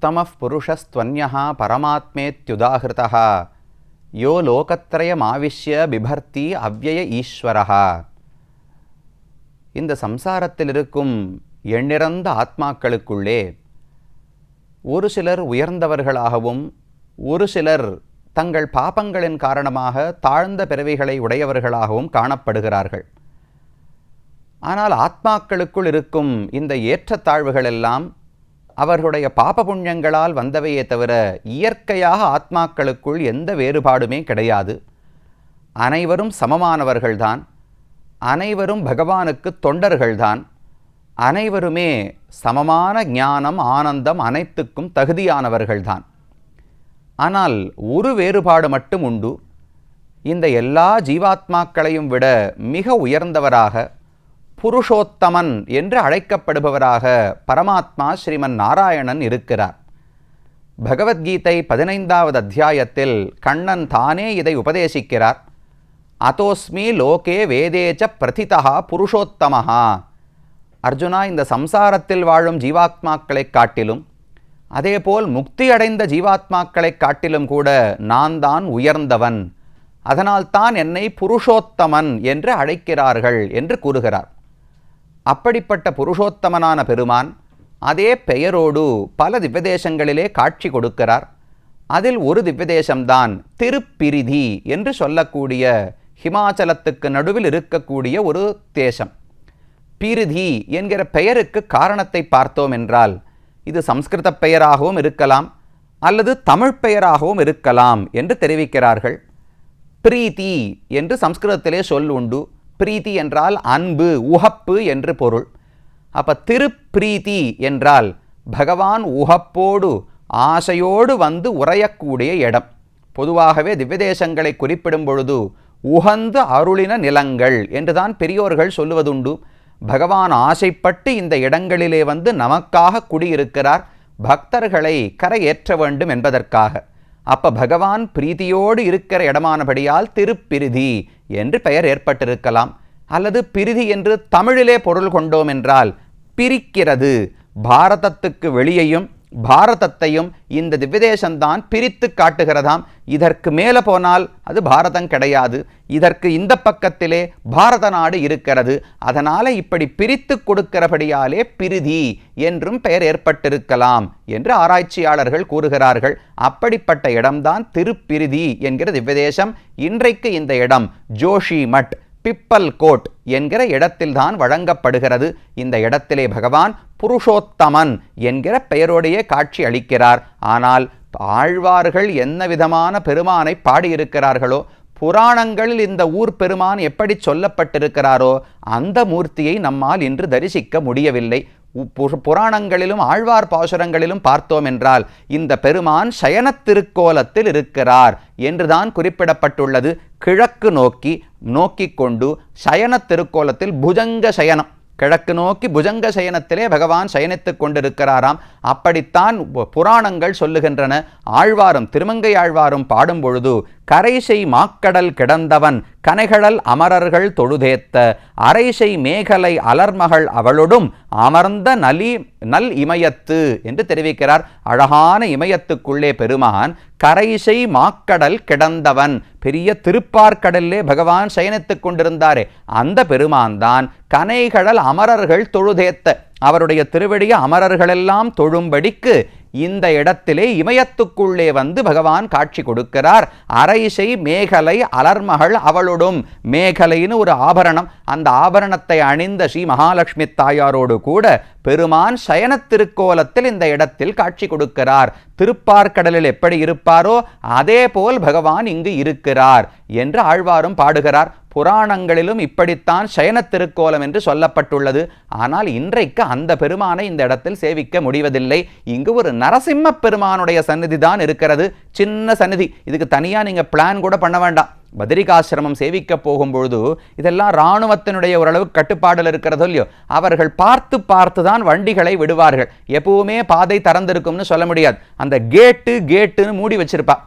உத்தமः புருஷஸ்த்வன்யः பரமாத்மேத்யுதாஹிருதः யோ லோகத்ரயமாவிஷ்ய பிபர்த்தி அவ்யய ஈஸ்வரः. இந்த சம்சாரத்தில் இருக்கும் எண்ணிறந்த ஆத்மாக்களுக்குள்ளே ஒரு சிலர் உயர்ந்தவர்களாகவும் ஒரு சிலர் தங்கள் பாபங்களின் காரணமாக தாழ்ந்த பிறவிகளை உடையவர்களாகவும் காணப்படுகிறார்கள். ஆனால் ஆத்மாக்களுக்குள் இருக்கும் இந்த ஏற்றத்தாழ்வுகள் எல்லாம் அவர்களுடைய பாப புண்ணியங்களால் வந்தவையே தவிர இயற்கையாக ஆத்மாக்களுக்குள் எந்த வேறுபாடுமே கிடையாது. அனைவரும் சமமானவர்கள்தான், அனைவரும் பகவானுக்கு தொண்டர்கள்தான், அனைவருமே சமமான ஞானம் ஆனந்தம் அனைத்துக்கும் தகுதியானவர்கள்தான். ஆனால் ஒரு வேறுபாடு மட்டும் உண்டு. இந்த எல்லா ஜீவாத்மாக்களையும் விட மிக உயர்ந்தவராக புருஷோத்தமன் என்று அழைக்கப்படுபவராக பரமாத்மா ஸ்ரீமன் நாராயணன் இருக்கிறார். பகவத்கீதை 15வது அத்தியாயத்தில் கண்ணன் தானே இதை உபதேசிக்கிறார். அதோஸ்மி லோகே வேதேச்ச பிரதிதா புருஷோத்தமஹா. அர்ஜுனா, இந்த சம்சாரத்தில் வாழும் ஜீவாத்மாக்களைக் காட்டிலும் அதேபோல் முக்தி அடைந்த ஜீவாத்மாக்களைக் காட்டிலும் கூட நான் தான் உயர்ந்தவன், அதனால்தான் என்னை புருஷோத்தமன் என்று அழைக்கிறார்கள் என்று கூறுகிறார். அப்படிப்பட்ட புருஷோத்தமனான பெருமான் அதே பெயரோடு பல திவ்யதேசங்களிலே காட்சி கொடுக்கிறார். அதில் ஒரு திவ்யதேசம்தான் திருப்பிரிதி என்று சொல்லக்கூடிய ஹிமாச்சலத்துக்கு நடுவில் இருக்கக்கூடிய ஒரு தேசம். பிரிதி என்கிற பெயருக்கு காரணத்தை பார்த்தோம் என்றால் இது சம்ஸ்கிருத பெயராகவும் இருக்கலாம் அல்லது தமிழ் பெயராகவும் இருக்கலாம் என்று தெரிவிக்கிறார்கள். பிரீத்தி என்று சம்ஸ்கிருதத்திலே சொல் உண்டு. பிரீத்தி என்றால் அன்பு, உகப்பு என்று பொருள். அப்போ திருப்பிரீத்தி என்றால் பகவான் உகப்போடு ஆசையோடு வந்து உறையக்கூடிய இடம். பொதுவாகவே திவ்யதேசங்களை குறிப்பிடும் பொழுது உகந்து அருளின நிலங்கள் என்றுதான் பெரியோர்கள் சொல்லுவதுண்டு. பகவான் ஆசைப்பட்டு இந்த இடங்களிலே வந்து நமக்காக குடியிருக்கிறார், பக்தர்களை கரையேற்ற வேண்டும் என்பதற்காக. அப்போ பகவான் பிரீதியோடு இருக்கிற இடமானபடியால் திருப்பிரிதி என்று பெயர் ஏற்பட்டிருக்கலாம். அல்லது பிரிதி என்று தமிழிலே பொருள் கொண்டோம் என்றால் பிரிக்கிறது. பாரதத்துக்கு வெளியையும் பாரதத்தையும் இந்த திவ்யதேசம்தான் பிரித்து காட்டுகிறதாம். இதற்கு மேலே போனால் அது பாரதம் கிடையாது, இதற்கு இந்த பக்கத்திலே பாரத நாடு இருக்கிறது. அதனால் இப்படி பிரித்து கொடுக்கிறபடியாலே பிரிதி என்றும் பெயர் ஏற்பட்டிருக்கலாம் என்று ஆராய்ச்சியாளர்கள் கூறுகிறார்கள். அப்படிப்பட்ட இடம்தான் திருப்பிரிதி என்கிற திவ்யதேசம். இன்றைக்கு இந்த இடம் ஜோஷி மட் பிப்பல் கோட் என்கிற இடத்தில்தான் வழங்கப்படுகிறது. இந்த இடத்திலே பகவான் புருஷோத்தமன் என்கிற பெயரோடையே காட்சி அளிக்கிறார். ஆனால் ஆழ்வார்கள் என்ன விதமான பெருமானை பாடியிருக்கிறார்களோ, புராணங்களில் இந்த ஊர் பெருமான் எப்படி சொல்லப்பட்டிருக்கிறாரோ அந்த மூர்த்தியை நம்மால் இன்று தரிசிக்க முடியவில்லை. புராணங்களிலும் ஆழ்வார் பாசுரங்களிலும் பார்த்தோம் என்றால் இந்த பெருமான் சயன திருக்கோலத்தில் இருக்கிறார் என்றுதான் குறிப்பிடப்பட்டுள்ளது. கிழக்கு நோக்கி கொண்டு சயன திருக்கோலத்தில் புஜங்க சயனம், கிழக்கு நோக்கி புஜங்க சயனத்திலே பகவான் சயனித்துக் கொண்டிருக்கிறாராம். அப்படித்தான் புராணங்கள் சொல்லுகின்றன. ஆழ்வாரும் திருமங்கை ஆழ்வாரும் பாடும் பொழுது கரைசை மாக்கடல் கிடந்தவன் கனைகடல் அமரர்கள் தொழுதேத்த அரைசை மேகலை அலர்மகள் அவளொடும் அமர்ந்த நல் இமயத்து என்று தெரிவிக்கிறார். அழகான இமயத்துக்குள்ளே பெருமான் கரைசை மாக்கடல் கிடந்தவன், பெரிய திருப்பார்கடலிலே பகவான் சயனித்துக் கொண்டிருந்தாரே அந்த பெருமான் தான் கனைகடல் அமரர்கள் தொழுதேத்த, அவருடைய திருவடியை அமரர்களெல்லாம் தொழும்படிக்கு இந்த இடத்திலே இமயத்துக்குள்ளே வந்து பகவான் காட்சி கொடுக்கிறார். அரைசை மேகலை அலர்மகள் அவளோடும், மேகலைன்னு ஒரு ஆபரணம், அந்த ஆபரணத்தை அணிந்த ஸ்ரீ மகாலட்சுமி தாயாரோடு கூட பெருமான் சயன திருக்கோலத்தில் இந்த இடத்தில் காட்சி கொடுக்கிறார். திருப்பார்கடலில் எப்படி இருப்பாரோ அதே போல் பகவான் இங்கு இருக்கிறார் என்று ஆழ்வாரும் பாடுகிறார். புராணங்களிலும் இப்படித்தான் சயன திருக்கோலம் என்று சொல்லப்பட்டுள்ளது. ஆனால் இன்றைக்கு அந்த பெருமானை இந்த இடத்தில் சேவிக்க முடிவதில்லை. இங்கு ஒரு நரசிம்ம பெருமானுடைய சந்நிதி தான் இருக்கிறது. சின்ன சந்நிதி, இதுக்கு தனியாக நீங்கள் பிளான் கூட பண்ண வேண்டாம். பத்ரிகாசிரமம் சேவிக்க போகும்பொழுது இதெல்லாம் இராணுவத்தினுடைய ஓரளவு கட்டுப்பாடில் இருக்கிறதோ இல்லையோ, அவர்கள் பார்த்து தான் வண்டிகளை விடுவார்கள். எப்பவுமே பாதை திறந்திருக்கும்னு சொல்ல முடியாது. அந்த கேட்டுன்னு மூடி வச்சிருப்பா.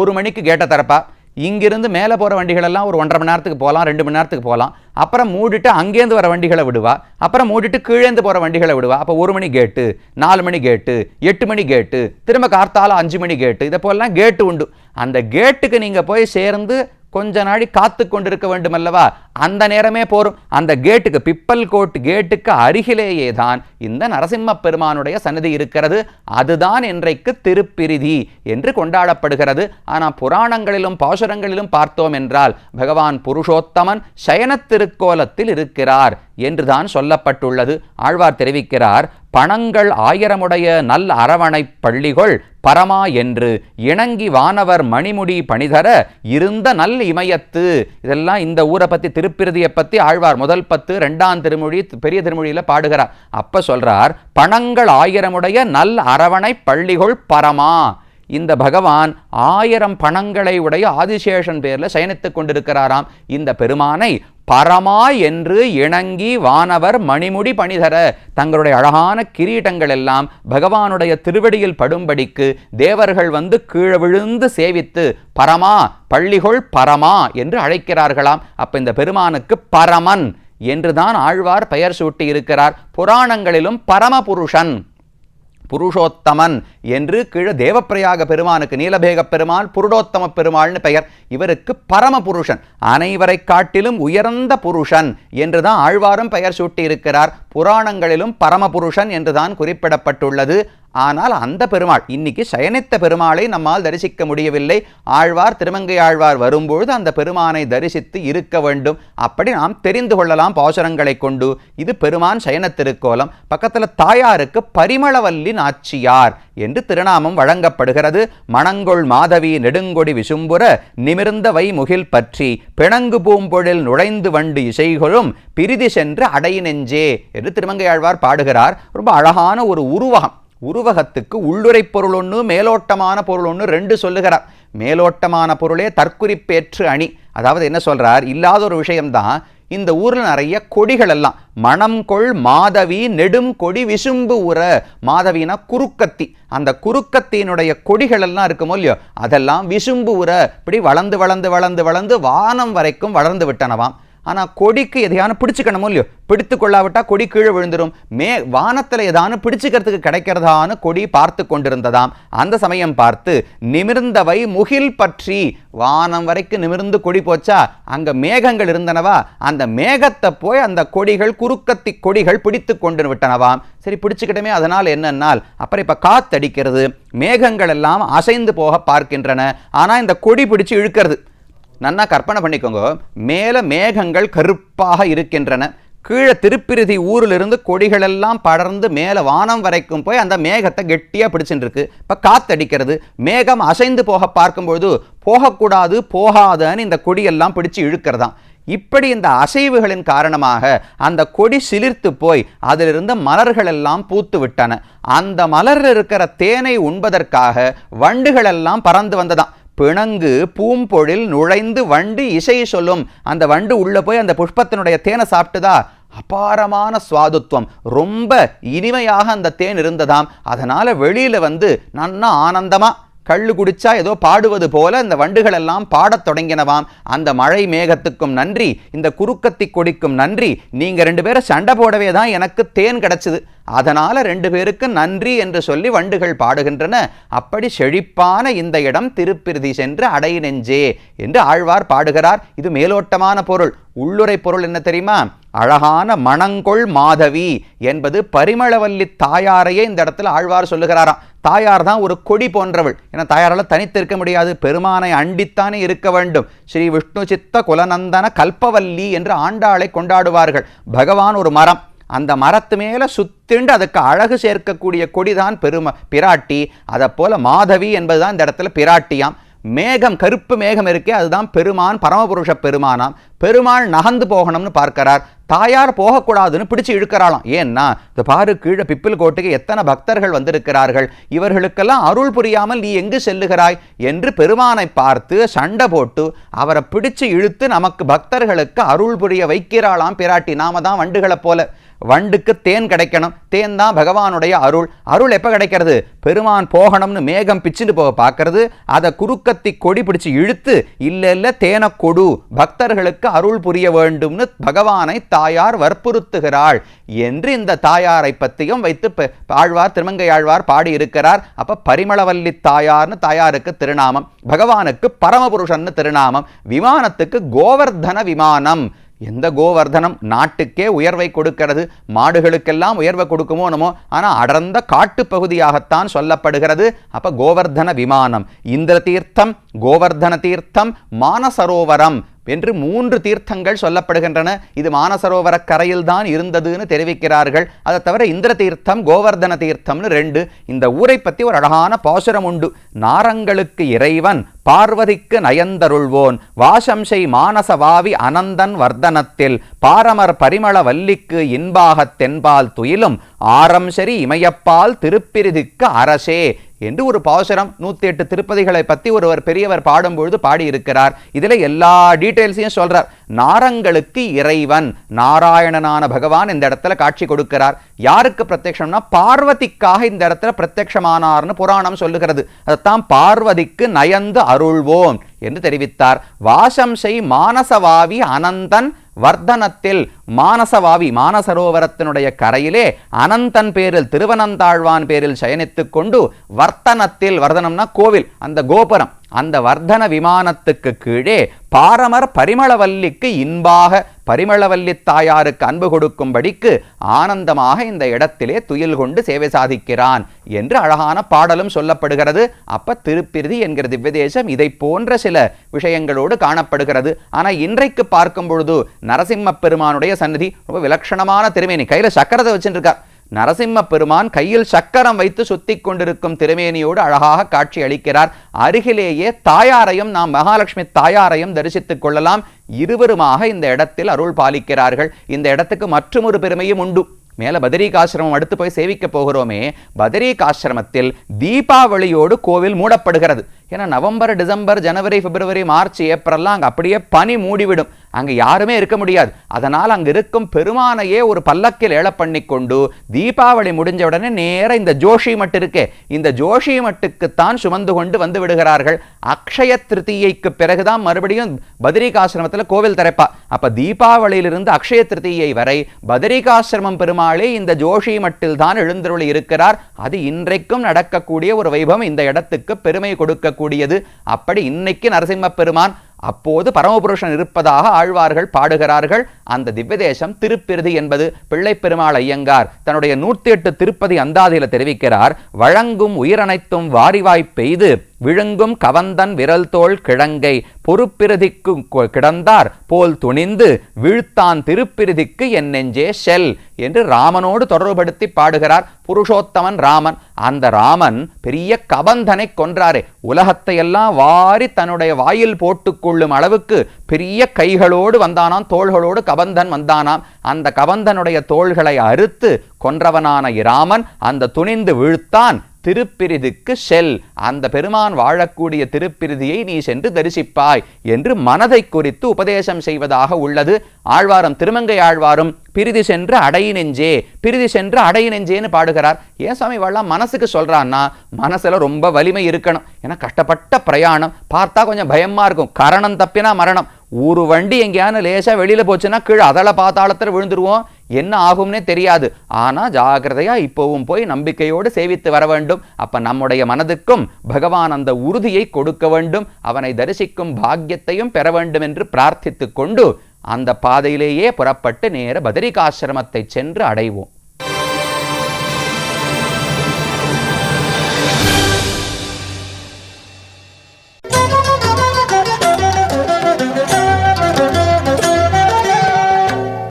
ஒரு மணிக்கு கேட்டை திறப்பா, இங்கிருந்து மேலே போகிற வண்டிகளெல்லாம் ஒரு 1.5 மணி நேரத்துக்கு போகலாம், 2 மணி நேரத்துக்கு போகலாம். அப்புறம் மூடிட்டு அங்கேருந்து வர வண்டிகளை விடுவா. அப்புறம் மூடிட்டு கீழேந்து போகிற வண்டிகளை விடுவா. அப்போ 1 மணி கேட்டு, 4 மணி கேட்டு, 8 மணி கேட்டு, திரும்ப கார்த்தால 5 மணி கேட்டு, இதை போலலாம் கேட்டு உண்டு. அந்த கேட்டுக்கு நீங்கள் போய் சேர்ந்து கொஞ்ச நாளை காத்து கொண்டிருக்க வேண்டும் அல்லவா? அந்த நேரமே போரும். அந்த கேட்டுக்கு, பிப்பல் கோட் கேட்டுக்கு அருகிலேயே தான் இந்த நரசிம்ம பெருமானுடைய சன்னதி இருக்கிறது. அதுதான் இன்றைக்கு திருப்பிரிதி என்று கொண்டாடப்படுகிறது. ஆனால் புராணங்களிலும் பாசுரங்களிலும் பார்த்தோம் என்றால் பகவான் புருஷோத்தமன் சயன திருக்கோலத்தில் இருக்கிறார் என்றுதான் சொல்லப்பட்டுள்ளது. ஆழ்வார் தெரிவிக்கிறார், பணங்கள் 1000 நல் அரவணை பள்ளிகள் பரமா என்று இணங்கி வானவர் மணிமுடி பணிதர இருந்த நல் இமயத்து. இதெல்லாம் இந்த ஊரை பற்றி, திருப்பிரதியை பற்றி ஆழ்வார் முதல் 10 2ஆம் திருமொழி பெரிய திருமொழியில் பாடுகிறார். அப்ப சொல்றார், பணங்கள் 1000 நல் அரவணை பள்ளிகள் பரமா. இந்த பகவான் 1000 பணங்களை உடைய ஆதிசேஷன் பேர்ல சயனித்துக் கொண்டிருக்கிறாராம். இந்த பெருமானை பரமா என்று இணங்கி வானவர் மணிமுடி பணிதர, தங்களுடைய அழகான கிரீட்டங்கள் எல்லாம் பகவானுடைய திருவடியில் படும்படிக்கு தேவர்கள் வந்து கீழே விழுந்து சேவித்து பரமா, பள்ளிகள் பரமா என்று அழைக்கிறார்களாம். அப்ப இந்த பெருமானுக்கு பரமன் என்றுதான் ஆழ்வார் பெயர் சூட்டி இருக்கிறார். புராணங்களிலும் பரமபுருஷன், புருஷோத்தமன் என்று கீழே தேவப்பிரயாக பெருமானுக்கு நீலபேக பெருமாள் புருடோத்தம பெருமாள்னு பெயர். இவருக்கு பரமபுருஷன், அனைவரை காட்டிலும் உயர்ந்த புருஷன் என்றுதான் ஆழ்வாரும் பெயர் சூட்டி இருக்கிறார். புராணங்களிலும் பரமபுருஷன் என்றுதான் குறிப்பிடப்பட்டுள்ளது. ஆனால் அந்த பெருமாள் இன்னைக்கு சயனித்த பெருமாளை நம்மால் தரிசிக்க முடியவில்லை. ஆழ்வார், திருமங்கை ஆழ்வார் வரும்பொழுது அந்த பெருமானை தரிசித்து இருக்க வேண்டும். அப்படி நாம் தெரிந்து கொள்ளலாம் பாசுரங்களை கொண்டு. இது பெருமான் சயன திருக்கோலம். பக்கத்தில் தாயாருக்கு பரிமளவல்லி நாச்சியார் என்று திருநாமம் வழங்கப்படுகிறது. மணங்கொள் மாதவி நெடுங்கொடி விசும்புற நிமிர்ந்த வை முகில் பற்றி பிணங்கு பூம்பொழில் நுழைந்து வண்டு இசைகளும் பிரிதி சென்று அடை நெஞ்சே என்று திருமங்கை ஆழ்வார் பாடுகிறார். ரொம்ப அழகான ஒரு உருவகம். உருவகத்துக்கு உள்ளுரை பொருள் ஒன்று, மேலோட்டமான பொருள் ஒன்று, 2 சொல்லுகிறார். மேலோட்டமான பொருளே தற்குறிப்பேற்று அணி. அதாவது என்ன சொல்றார், இல்லாத ஒரு விஷயம்தான். இந்த ஊரில் நிறைய கொடிகள் எல்லாம் மணம் கொள் மாதவி நெடும் கொடி விசும்பு உற. மாதவினா குறுக்கத்தி. அந்த குறுக்கத்தினுடைய கொடிகள் எல்லாம் இருக்குமோ இல்லையோ, அதெல்லாம் விசும்பு உற, இப்படி வளர்ந்து வளர்ந்து வளர்ந்து வளர்ந்து வானம் வரைக்கும் வளர்ந்து விட்டனவாம். ஆனால் கொடிக்கு எதையான பிடிச்சுக்கணுமோ இல்லையோ, பிடித்து கொள்ளாவிட்டா கொடி கீழே விழுந்துடும். வானத்தில் எதானு பிடிச்சுக்கிறதுக்கு கிடைக்கிறதான்னு கொடி பார்த்து கொண்டிருந்ததாம். அந்த சமயம் பார்த்து நிமிர்ந்தவை முகில் பற்றி, வானம் வரைக்கும் நிமிர்ந்து கொடி போச்சா, அங்க மேகங்கள் இருந்தனவா, அந்த மேகத்தை போய் அந்த கொடிகள், குறுக்கத்தி கொடிகள் பிடித்து கொண்டு விட்டனவாம். சரி, பிடிச்சுக்கிட்டமே, அதனால் என்னன்னால் அப்புறம் இப்ப காத்தடிக்கிறது, மேகங்கள் எல்லாம் அசைந்து போக பார்க்கின்றன. ஆனா இந்த கொடி பிடிச்சு இழுக்கிறது. நன்னா கற்பனை பண்ணிக்கோங்க, மேல மேகங்கள் கருப்பாக இருக்கின்றன, கீழே திருப்பிரிதி ஊரிலிருந்து கொடிகள் எல்லாம் படர்ந்து மேலே வானம் வரைக்கும் போய் அந்த மேகத்தை கெட்டியாக பிடிச்சுட்டு இருக்கு. இப்போ காத்தடிக்கிறது, மேகம் அசைந்து போக பார்க்கும்பொழுது போகக்கூடாது போகாதன்னு இந்த கொடியெல்லாம் பிடிச்சு இழுக்கிறதாம். இப்படி இந்த அசைவுகளின் காரணமாக அந்த கொடி சிலிர்த்து போய் அதிலிருந்து மலர்கள் எல்லாம் பூத்து விட்டன. அந்த மலரில் இருக்கிற தேனை உண்பதற்காக வண்டுகள் எல்லாம் பறந்து வந்ததாம். பிணங்கு பூம்பொழில் நுழைந்து வண்டு இசை சொல்லும். அந்த வண்டு உள்ள போய் அந்த புஷ்பத்தினுடைய தேனை சாப்பிட்டுதா, அபாரமான சுவாதுத்வம், ரொம்ப இனிமையாக அந்த தேன் இருந்ததாம். அதனால வெளியில வந்து நன்னா ஆனந்தமா கள்ளு குடிச்சா ஏதோ பாடுவது போல இந்த வண்டுகள் எல்லாம் பாடத் தொடங்கினவாம். அந்த மழை மேகத்துக்கும் நன்றி, இந்த குறுக்கத்தி கொடிக்கும் நன்றி, நீங்க 2 பேரும் சண்டை போடவே தான் எனக்கு தேன் கிடைச்சது, அதனால 2 பேருக்கு நன்றி என்று சொல்லி வண்டுகள் பாடுகின்றன. அப்படி செழிப்பான இந்த இடம் திருப்பிரிதி சென்று அடை நெஞ்சே என்று ஆழ்வார் பாடுகிறார். இது மேலோட்டமான பொருள். உள்ளுரை பொருள் என்ன தெரியுமா? அழகான மணங்கொள் மாதவி என்பது பரிமளவல்லி தாயாரையே இந்த இடத்துல ஆழ்வார் சொல்லுகிறாராம். தாயார் தான் ஒரு கொடி போன்றவள். ஏன்னா தாயாரால் தனித்திருக்க முடியாது, பெருமானை அண்டித்தானே இருக்க வேண்டும். ஸ்ரீ விஷ்ணு சித்த குலநந்தன கல்பவல்லி என்று ஆண்டாளை கொண்டாடுவார்கள். பகவான் ஒரு மரம், அந்த மரத்து மேலே சுத்திண்டு அதுக்கு அழகு சேர்க்கக்கூடிய கொடிதான் பிராட்டி. அதை போல மாதவி என்பதுதான் இந்த இடத்துல பிராட்டியாம். மேகம், கருப்பு மேகம் இருக்கே, அதுதான் பெருமான், பரமபுருஷ பெருமானாம். பெருமாள் நகர்ந்து போகணும்னு பார்க்கிறார். தாயார் போகக்கூடாதுன்னு பிடிச்சு இழுக்கிறாளாம். ஏன்னா இந்த பாரு, கீழே பிப்பில் கோட்டுக்கு எத்தனை பக்தர்கள் வந்திருக்கிறார்கள், இவர்களுக்கெல்லாம் அருள் புரியாமல் நீ எங்கு செல்லுகிறாய் என்று பெருமானை பார்த்து சண்டை போட்டு அவரை பிடிச்சு இழுத்து நமக்கு பக்தர்களுக்கு அருள் புரிய வைக்கிறாளாம் பிராட்டி. நாம தான் வண்டுகளை போல, வண்டுக்கு தேன் கிடைக்கணும், தேன் தான் பகவானுடைய அருள். அருள் எப்போ கிடைக்கிறது? பெருமான் போகணும்னு மேகம் பிச்சுட்டு போக பார்க்கறது, அதை குறுக்கத்தி கொடி பிடிச்சு இழுத்து இல்லை தேனை கொடு, பக்தர்களுக்கு அருள் புரிய வேண்டும்னு பகவானை தாயார் வற்புறுத்துகிறாள் என்று இந்த தாயாரை பற்றியும் வைத்து ஆழ்வார், திருமங்கை ஆழ்வார் பாடி இருக்கிறார். அப்ப பரிமளவல்லி தாயார்னு தாயாருக்கு திருநாமம், பகவானுக்கு பரமபுருஷன்னு திருநாமம், விமானத்துக்கு கோவர்தன விமானம். எந்த கோவர்தனம் நாட்டுக்கே உயர்வை கொடுக்கிறது, மாடுகளுக்கெல்லாம் உயர்வை கொடுக்குமோ நமோ, ஆனால் அடர்ந்த காட்டு பகுதியாகத்தான் சொல்லப்படுகிறது. அப்ப கோவர்தன விமானம், இந்திர தீர்த்தம், கோவர்தன தீர்த்தம், மானசரோவரம் என்று 3 தீர்த்தங்கள் சொல்லப்படுகின்றன. இது மானசரோவர கரையில் தான் இருந்ததுன்னு தெரிவிக்கிறார்கள். அதை தவிர இந்திர தீர்த்தம், கோவர்தன தீர்த்தம்னு 2. இந்த ஊரை பற்றி ஒரு அழகான பாசுரம் உண்டு. நாரங்களுக்கு இறைவன் பார்வதிக்கு நயந்தருள்வோன், வாசம்சை மானசவாவி அனந்தன் வர்தனத்தில், பாரமர் பரிமள வல்லிக்கு இன்பாகத் தென்பால் துயிலும், ஆரம் சரி இமயப்பால் திருப்பிரிதிக்கு அரசே என்று ஒரு பாசுரம் 108 திருப்பதிகளை பற்றி ஒருவர் பெரியவர் பாடும்பொழுது பாடியிருக்கிறார். இதில் எல்லா டீட்டெயில்ஸையும் சொல்றார். நாரங்களுக்கு இறைவன், நாராயணனான பகவான் இந்த இடத்துல காட்சி கொடுக்கிறார். யாருக்கு பிரத்யக்ஷம்னா பார்வதிக்காக இந்த இடத்துல பிரத்யக்ஷமானார்னு புராணம் சொல்லுகிறது. அதைத்தான் பார்வதிக்கு நயந்து அருள்வோம் என்று தெரிவித்தார். வாசம்சை மானசவாவி அனந்தன் வர்தனத்தில், மானசவாவி மானசரோவரத்தினுடைய கரையிலே அனந்தன் பேரில், திருவனந்தாழ்வான் பேரில் சயனித்துக் கொண்டு, வர்த்தனத்தில், வர்தனம்னா கோவில், அந்த கோபுரம், அந்த வர்தன விமானத்துக்கு கீழே பாரமர் பரிமளவல்லிக்கு இன்பாக, பரிமளவல்லி தாயாருக்கு அன்பு கொடுக்கும்படிக்கு ஆனந்தமாக இந்த இடத்திலே துயில் கொண்டு சேவை சாதிக்கிறான் என்று அழகான பாடலும் சொல்லப்படுகிறது. அப்ப திருப்பிரிதி என்கிற திவ்யதேசம் இதை போன்ற சில விஷயங்களோடு காணப்படுகிறது. ஆனால் இன்றைக்கு பார்க்கும் பொழுது நரசிம்ம பெருமானுடைய சன்னதி ரொம்ப விலட்சணமான திருமேனி, கையில சக்கரத்தை வச்சுருக்கார். நரசிம்ம பெருமான் கையில் சக்கரம் வைத்து சுத்தி கொண்டிருக்கும் திருமேனியோடு அழகாக காட்சி அளிக்கிறார். அருகிலேயே தாயாரையும், நாம் மகாலட்சுமி தாயாரையும் தரிசித்துக் கொள்ளலாம். இருவருமாக இந்த இடத்தில் அருள் பாலிக்கிறார்கள். இந்த இடத்துக்கு மற்றொரு பெருமையும் உண்டு. மேலே பதரிகாசிரமம் அடுத்து போய் சேவிக்க போகிறோமே, பதரிகாசிரமத்தில் தீபாவளியோடு கோவில் மூடப்படுகிறது. ஏன்னா நவம்பர், டிசம்பர், ஜனவரி, பிப்ரவரி, மார்ச், ஏப்ரல்லாம் அங்கே அப்படியே பனி மூடிவிடும், அங்கே யாருமே இருக்க முடியாது. அதனால் அங்கே இருக்கும் பெருமானையே ஒரு பல்லக்கில் ஏழ பண்ணி கொண்டு தீபாவளி முடிஞ்ச உடனே நேர இந்த ஜோஷி மட்டு இருக்கே, இந்த ஜோஷி மட்டுக்குத்தான் சுமந்து கொண்டு வந்து விடுகிறார்கள். அக்ஷய திருத்தீயைக்கு பிறகுதான் மறுபடியும் பதரிகாசிரமத்தில் கோவில் திறப்பா. அப்ப தீபாவளியிலிருந்து அக்ஷய திருத்தீயை வரை பதரிகாசிரமம் பெருமாளே இந்த ஜோஷி மட்டில் தான் எழுந்தருளி இருக்கிறார். அது இன்றைக்கும் நடக்கக்கூடிய ஒரு வைபவம், இந்த இடத்துக்கு பெருமை கொடுக்க கூடியது. அப்படி இன்னைக்கு நரசிம்ம பெருமான், அப்போது பரமபுருஷன் இருப்பதாக ஆழ்வார்கள் பாடுகிறார்கள். அந்த திவ்யதேசம் திருப்பிரிதி என்பது பிள்ளை பெருமாள் ஐயங்கார் தன்னுடைய 108 திருப்பதி அந்தாதியில தெரிவிக்கிறார். வழங்கும் உயிரனைத்தும் வாரிவாய் பெய்து விழுங்கும் கவந்தன் விரல் தோள் கிழங்கை பொறுப்பிரதிக்கு கிடந்தார் போல் துணிந்து வீழ்த்தான் திருப்பிரிதிக்கு என் நெஞ்சே செல் என்று ராமனோடு தொடர்புபடுத்தி பாடுகிறார். புருஷோத்தமன் ராமன், அந்த ராமன் பெரிய கபந்தனை கொன்றாரே, உலகத்தை எல்லாம் வாரி தன்னுடைய வாயில் போட்டுக்கொள்ளும் அளவுக்கு பெரிய கைகளோடு வந்தானாம், தோள்களோடு கபந்தன் வந்தானாம். அந்த கபந்தனுடைய தோள்களை அறுத்து கொன்றவனான இராமன் அந்த துணிந்து வீழ்த்தான் திருப்பிரிதிக்கு செல், அந்த பெருமான் வாழக்கூடிய திருப்பிரிதியை நீ சென்று தரிசிப்பாய் என்று மனதை குறித்து உபதேசம் செய்வதாக உள்ளது. ஆழ்வாரும் திருமங்கை ஆழ்வாரும் பிரிதி சென்று அடை நெஞ்சே, பிரிதி சென்று அடை நெஞ்சேன்னு பாடுகிறார். ஏன் சுவாமி வாழலாம் மனசுக்கு சொல்றான்னா, மனசுல ரொம்ப வலிமை இருக்கணும். ஏன்னா கஷ்டப்பட்ட பிரயாணம் பார்த்தா கொஞ்சம் பயமா இருக்கும். கரணம் தப்பினா மரணம். ஒரு வண்டி எங்கேயானு லேசா வெளியில போச்சுன்னா கீழே அதள பாத்தாளத்தில் விழுந்துருவோம், என்ன ஆகும்னே தெரியாது. ஆனா ஜாகிரதையா இப்போவும் போய் நம்பிக்கையோடு சேவித்து வர வேண்டும். அப்ப நம்முடைய மனதுக்கும் பகவான் அந்த உறுதியை கொடுக்க வேண்டும், அவனை தரிசிக்கும் பாக்கியத்தையும் பெற வேண்டும் என்று பிரார்த்தித்து கொண்டு அந்த பாதையிலேயே புறப்பட்டு நேர பதரிகாசிரமத்தை சென்று அடைவோம்.